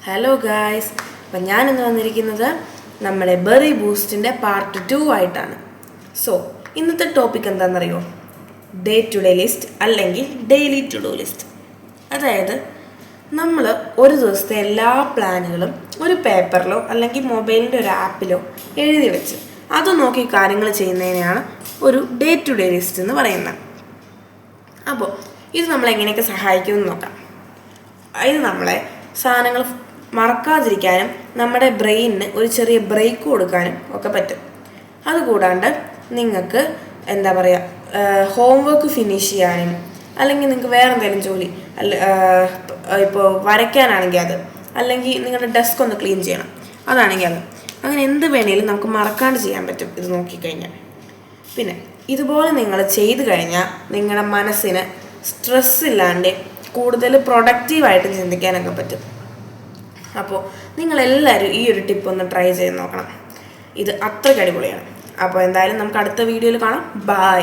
Hello guys, അപ്പം ഞാനിന്ന് വന്നിരിക്കുന്നത് നമ്മുടെ ബെറി ബൂസ്റ്റിൻ്റെ പാർട്ട് 2 ആയിട്ടാണ്. സോ ഇന്നത്തെ ടോപ്പിക് എന്താണെന്നറിയോ? ഡേ ടു ഡേ ലിസ്റ്റ് അല്ലെങ്കിൽ ഡെയിലി ടു ഡു ലിസ്റ്റ്. അതായത് നമ്മൾ ഒരു ദിവസത്തെ എല്ലാ പ്ലാനുകളും ഒരു പേപ്പറിലോ അല്ലെങ്കിൽ മൊബൈലിൻ്റെ ഒരു ആപ്പിലോ എഴുതി വെച്ച് അത് നോക്കി കാര്യങ്ങൾ ചെയ്യുന്നതിനെയാണ് ഒരു ഡേ ടു ഡേ ലിസ്റ്റ് എന്ന് പറയുന്നത്. അപ്പോൾ ഇത് നമ്മളെങ്ങനെയൊക്കെ സഹായിക്കുമെന്ന് നോക്കാം. ഇത് നമ്മളെ സാധനങ്ങൾ മറക്കാതിരിക്കാനും നമ്മുടെ ബ്രെയിനിന് ഒരു ചെറിയ ബ്രേക്ക് കൊടുക്കാനും ഒക്കെ പറ്റും. അതുകൂടാണ്ട് നിങ്ങൾക്ക് എന്താ പറയുക, ഹോംവർക്ക് ഫിനിഷ് ചെയ്യാനും അല്ലെങ്കിൽ നിങ്ങൾക്ക് വേറെ എന്തെങ്കിലും ജോലി ഇപ്പോൾ വരയ്ക്കാനാണെങ്കിൽ അത്, അല്ലെങ്കിൽ നിങ്ങളുടെ ഡെസ്ക് ഒന്ന് ക്ലീൻ ചെയ്യണം അതാണെങ്കിൽ അത്, അങ്ങനെ എന്ത് വേണേലും നമുക്ക് മറക്കാണ്ട് ചെയ്യാൻ പറ്റും ഇത് നോക്കിക്കഴിഞ്ഞാൽ. പിന്നെ ഇതുപോലെ നിങ്ങൾ ചെയ്തു കഴിഞ്ഞാൽ നിങ്ങളുടെ മനസ്സിന് സ്ട്രെസ് ഇല്ലാണ്ട് കൂടുതൽ പ്രൊഡക്റ്റീവായിട്ട് ചിന്തിക്കാനൊക്കെ പറ്റും. അപ്പോൾ നിങ്ങളെല്ലാവരും ഈ ഒരു ടിപ്പ് ഒന്ന് ട്രൈ ചെയ്ത് നോക്കണം. ഇത് അത്രയ്ക്ക് അടിപൊളിയാണ്. അപ്പോൾ എന്തായാലും നമുക്ക് അടുത്ത വീഡിയോയിൽ കാണാം. ബൈ.